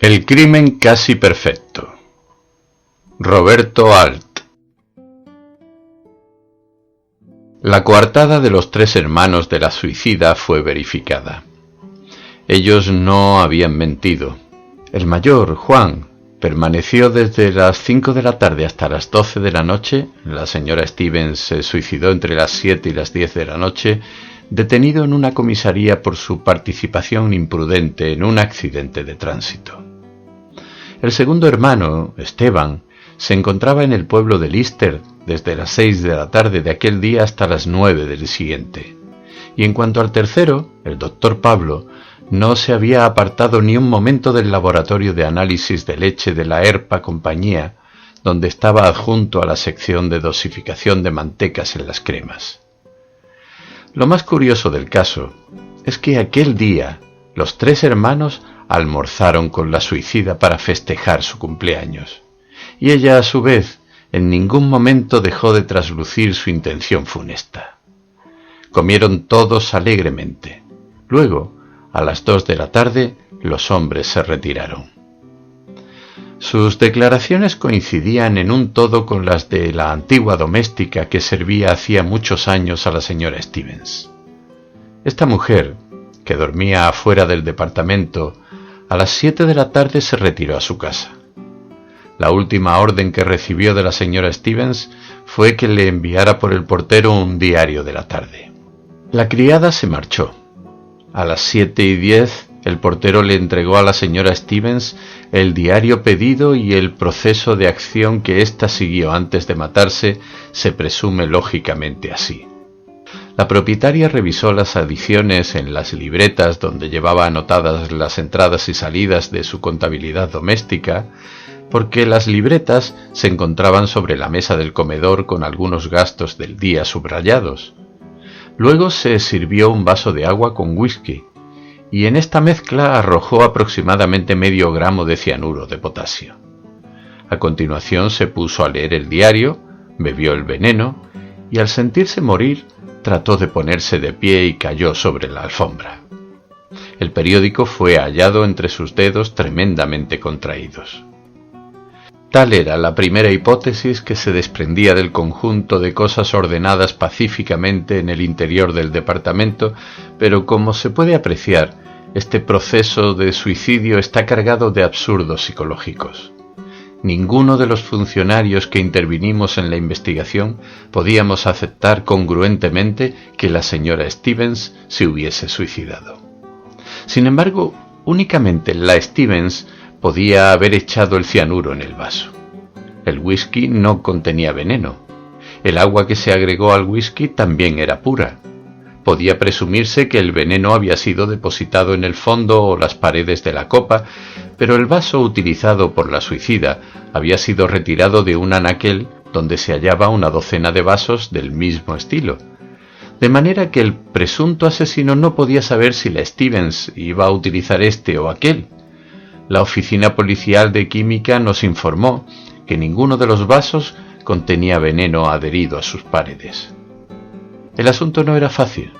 El crimen casi perfecto. Roberto Alt. La coartada de los tres hermanos de la suicida fue verificada. Ellos no habían mentido. El mayor, Juan, permaneció desde las 5 de la tarde hasta las 12 de la noche, la señora Stevens se suicidó entre las 7 y las 10 de la noche, detenido en una comisaría por su participación imprudente en un accidente de tránsito. El segundo hermano, Esteban, se encontraba en el pueblo de Lister desde las 6 de la tarde de aquel día hasta las 9 del siguiente. Y en cuanto al tercero, el doctor Pablo, no se había apartado ni un momento del laboratorio de análisis de leche de la ERPA Compañía, donde estaba adjunto a la sección de dosificación de mantecas en las cremas. Lo más curioso del caso es que aquel día los tres hermanos almorzaron con la suicida para festejar su cumpleaños, y ella a su vez en ningún momento dejó de traslucir su intención funesta. Comieron todos alegremente. Luego, a las 2 de la tarde, los hombres se retiraron. Sus declaraciones coincidían en un todo con las de la antigua doméstica que servía hacía muchos años a la señora Stevens. Esta mujer, que dormía afuera del departamento, a las 7 de la tarde se retiró a su casa. La última orden que recibió de la señora Stevens fue que le enviara por el portero un diario de la tarde. La criada se marchó. A las 7:10 el portero le entregó a la señora Stevens el diario pedido y el proceso de acción que ésta siguió antes de matarse se presume lógicamente así. La propietaria revisó las adiciones en las libretas donde llevaba anotadas las entradas y salidas de su contabilidad doméstica, porque las libretas se encontraban sobre la mesa del comedor con algunos gastos del día subrayados. Luego se sirvió un vaso de agua con whisky, y en esta mezcla arrojó aproximadamente medio gramo de cianuro de potasio. A continuación se puso a leer el diario, bebió el veneno, y al sentirse morir, trató de ponerse de pie y cayó sobre la alfombra. El periódico fue hallado entre sus dedos tremendamente contraídos. Tal era la primera hipótesis que se desprendía del conjunto de cosas ordenadas pacíficamente en el interior del departamento, pero como se puede apreciar, este proceso de suicidio está cargado de absurdos psicológicos. Ninguno de los funcionarios que intervinimos en la investigación podíamos aceptar congruentemente que la señora Stevens se hubiese suicidado. Sin embargo, únicamente la Stevens podía haber echado el cianuro en el vaso. El whisky no contenía veneno. El agua que se agregó al whisky también era pura. Podía presumirse que el veneno había sido depositado en el fondo o las paredes de la copa, pero el vaso utilizado por la suicida había sido retirado de un anaquel donde se hallaba una docena de vasos del mismo estilo. De manera que el presunto asesino no podía saber si la Stevens iba a utilizar este o aquel. La oficina policial de química nos informó que ninguno de los vasos contenía veneno adherido a sus paredes. El asunto no era fácil.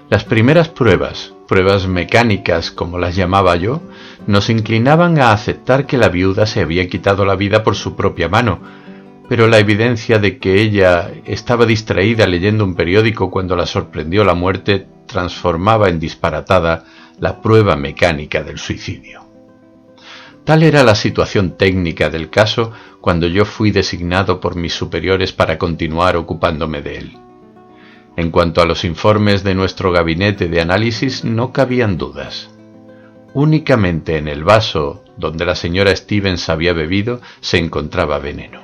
Las primeras pruebas mecánicas como las llamaba yo, nos inclinaban a aceptar que la viuda se había quitado la vida por su propia mano, pero la evidencia de que ella estaba distraída leyendo un periódico cuando la sorprendió la muerte transformaba en disparatada la prueba mecánica del suicidio. Tal era la situación técnica del caso cuando yo fui designado por mis superiores para continuar ocupándome de él. En cuanto a los informes de nuestro gabinete de análisis, no cabían dudas. Únicamente en el vaso donde la señora Stevens había bebido se encontraba veneno.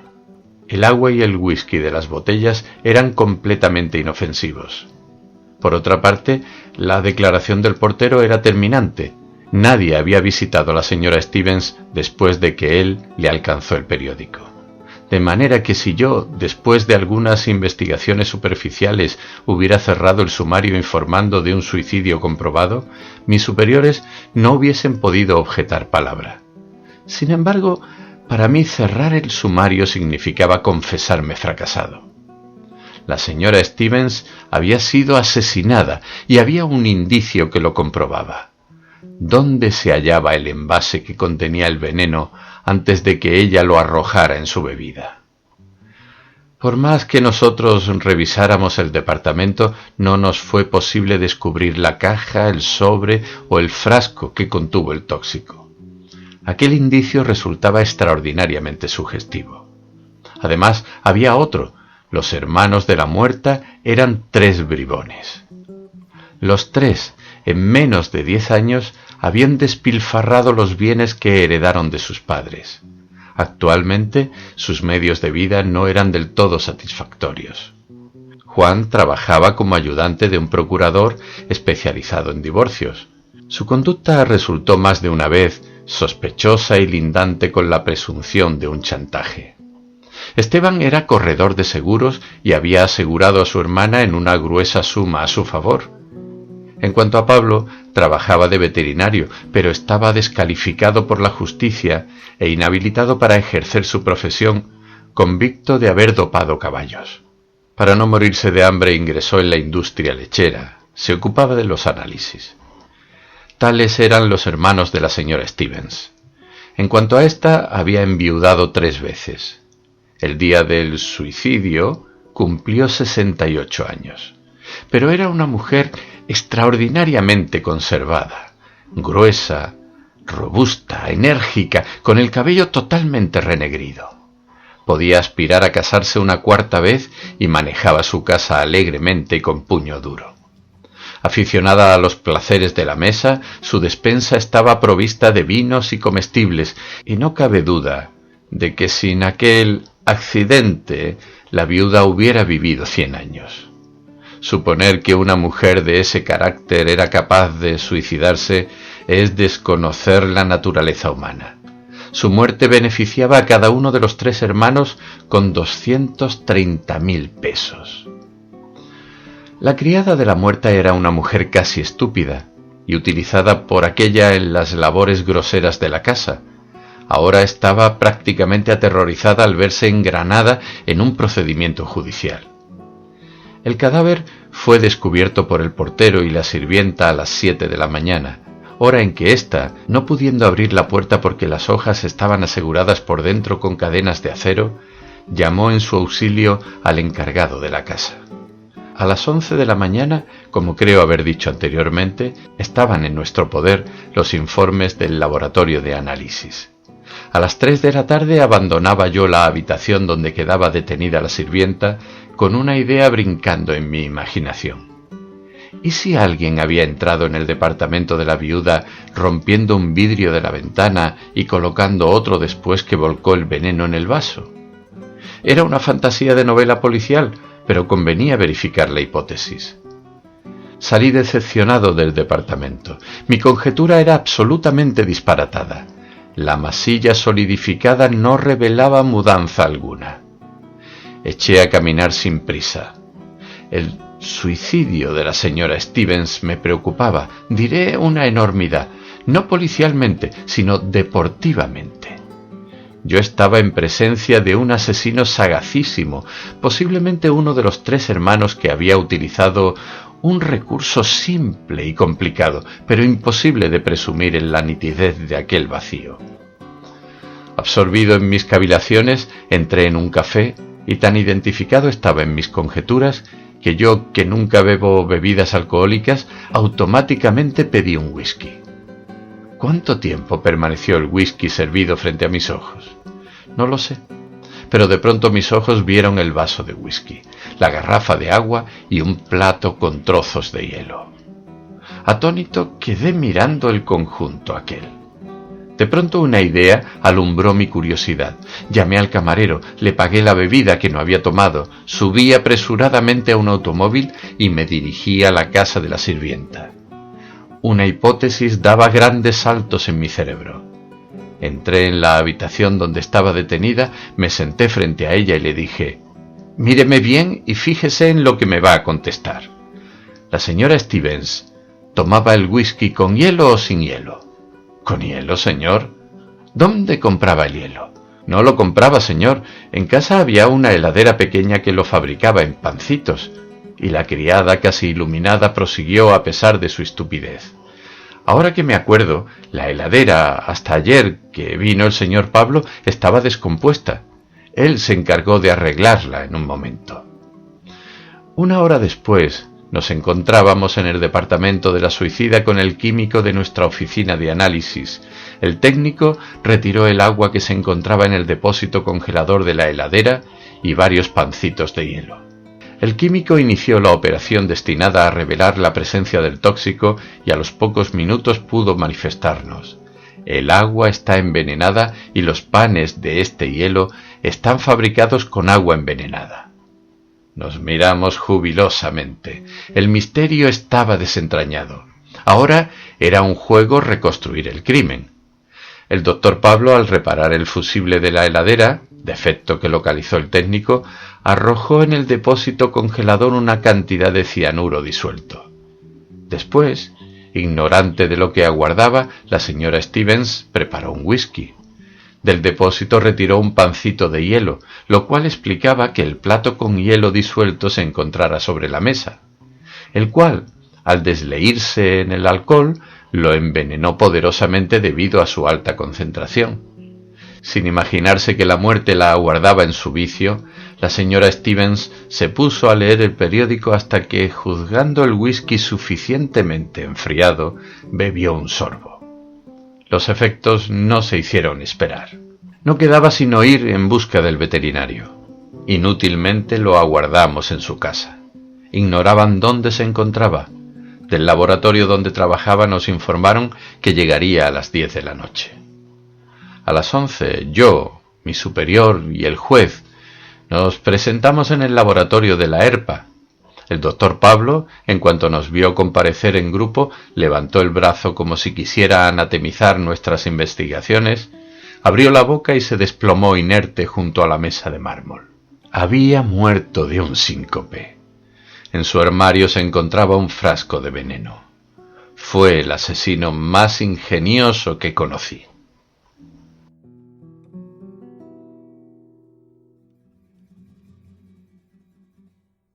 El agua y el whisky de las botellas eran completamente inofensivos. Por otra parte, la declaración del portero era terminante. Nadie había visitado a la señora Stevens después de que él le alcanzó el periódico. De manera que si yo, después de algunas investigaciones superficiales, hubiera cerrado el sumario informando de un suicidio comprobado, mis superiores no hubiesen podido objetar palabra. Sin embargo, para mí cerrar el sumario significaba confesarme fracasado. La señora Stevens había sido asesinada y había un indicio que lo comprobaba. dónde se hallaba el envase que contenía el veneno antes de que ella lo arrojara en su bebida. Por más que nosotros revisáramos el departamento, no nos fue posible descubrir la caja, el sobre o el frasco que contuvo el tóxico. Aquel indicio resultaba extraordinariamente sugestivo. Además, había otro. Los hermanos de la muerta eran 3 bribones. Los 3, en menos de 10 años, habían despilfarrado los bienes que heredaron de sus padres. Actualmente, sus medios de vida no eran del todo satisfactorios. Juan trabajaba como ayudante de un procurador especializado en divorcios. Su conducta resultó más de una vez sospechosa y lindante con la presunción de un chantaje. Esteban era corredor de seguros y había asegurado a su hermana en una gruesa suma a su favor. En cuanto a Pablo, trabajaba de veterinario, pero estaba descalificado por la justicia e inhabilitado para ejercer su profesión, convicto de haber dopado caballos. Para no morirse de hambre ingresó en la industria lechera. Se ocupaba de los análisis. Tales eran los hermanos de la señora Stevens. En cuanto a esta, había enviudado 3 veces. El día del suicidio cumplió 68 años. Pero era una mujer extraordinariamente conservada, gruesa, robusta, enérgica, con el cabello totalmente renegrido. Podía aspirar a casarse una 4ª vez y manejaba su casa alegremente y con puño duro. Aficionada a los placeres de la mesa, su despensa estaba provista de vinos y comestibles, y no cabe duda de que sin aquel accidente la viuda hubiera vivido 100 años. Suponer que una mujer de ese carácter era capaz de suicidarse es desconocer la naturaleza humana. Su muerte beneficiaba a cada uno de los 3 hermanos con 230.000 pesos. La criada de la muerta era una mujer casi estúpida y utilizada por aquella en las labores groseras de la casa. Ahora estaba prácticamente aterrorizada al verse engranada en un procedimiento judicial. El cadáver fue descubierto por el portero y la sirvienta a las 7 de la mañana, hora en que ésta, no pudiendo abrir la puerta porque las hojas estaban aseguradas por dentro con cadenas de acero, llamó en su auxilio al encargado de la casa. A las 11 de la mañana, como creo haber dicho anteriormente, estaban en nuestro poder los informes del laboratorio de análisis. A las 3 de la tarde abandonaba yo la habitación donde quedaba detenida la sirvienta, con una idea brincando en mi imaginación. ¿Y si alguien había entrado en el departamento de la viuda rompiendo un vidrio de la ventana y colocando otro después que volcó el veneno en el vaso? Era una fantasía de novela policial, pero convenía verificar la hipótesis. Salí decepcionado del departamento. Mi conjetura era absolutamente disparatada. La masilla solidificada no revelaba mudanza alguna. Eché a caminar sin prisa. El suicidio de la señora Stevens me preocupaba, diré una enormidad, no policialmente, sino deportivamente. Yo estaba en presencia de un asesino sagacísimo, posiblemente uno de los 3 hermanos que había utilizado un recurso simple y complicado, pero imposible de presumir en la nitidez de aquel vacío. Absorbido en mis cavilaciones, entré en un café y tan identificado estaba en mis conjeturas que yo, que nunca bebo bebidas alcohólicas, automáticamente pedí un whisky. ¿Cuánto tiempo permaneció el whisky servido frente a mis ojos? No lo sé, pero de pronto mis ojos vieron el vaso de whisky, la garrafa de agua y un plato con trozos de hielo. Atónito quedé mirando el conjunto aquel. De pronto una idea alumbró mi curiosidad. Llamé al camarero, le pagué la bebida que no había tomado, subí apresuradamente a un automóvil y me dirigí a la casa de la sirvienta. Una hipótesis daba grandes saltos en mi cerebro. Entré en la habitación donde estaba detenida, me senté frente a ella y le dije: «Míreme bien y fíjese en lo que me va a contestar. La señora Stevens tomaba el whisky con hielo o sin hielo». «¿Con hielo, señor?» «¿Dónde compraba el hielo?» «No lo compraba, señor. En casa había una heladera pequeña que lo fabricaba en pancitos». Y la criada, casi iluminada, prosiguió a pesar de su estupidez: Ahora que me acuerdo, la heladera, hasta ayer que vino el señor Pablo, estaba descompuesta. Él se encargó de arreglarla en un momento. Una hora después, nos encontrábamos en el departamento de la suicida con el químico de nuestra oficina de análisis. El técnico retiró el agua que se encontraba en el depósito congelador de la heladera y varios pancitos de hielo. El químico inició la operación destinada a revelar la presencia del tóxico y a los pocos minutos pudo manifestarnos: el agua está envenenada y los panes de este hielo están fabricados con agua envenenada. Nos miramos jubilosamente. El misterio estaba desentrañado. Ahora era un juego reconstruir el crimen. El doctor Pablo, al reparar el fusible de la heladera, defecto que localizó el técnico, arrojó en el depósito congelador una cantidad de cianuro disuelto. Después, ignorante de lo que aguardaba, la señora Stevens preparó un whisky. Del depósito retiró un pancito de hielo, lo cual explicaba que el plato con hielo disuelto se encontrara sobre la mesa, el cual, al desleírse en el alcohol, lo envenenó poderosamente debido a su alta concentración. Sin imaginarse que la muerte la aguardaba en su vicio, la señora Stevens se puso a leer el periódico hasta que, juzgando el whisky suficientemente enfriado, bebió un sorbo. Los efectos no se hicieron esperar. No quedaba sino ir en busca del veterinario. Inútilmente lo aguardamos en su casa. Ignoraban dónde se encontraba. Del laboratorio donde trabajaba nos informaron que llegaría a las 10 de la noche. A las 11, yo, mi superior y el juez nos presentamos en el laboratorio de la ERPA. El doctor Pablo, en cuanto nos vio comparecer en grupo, levantó el brazo como si quisiera anatemizar nuestras investigaciones, abrió la boca y se desplomó inerte junto a la mesa de mármol. Había muerto de un síncope. En su armario se encontraba un frasco de veneno. Fue el asesino más ingenioso que conocí.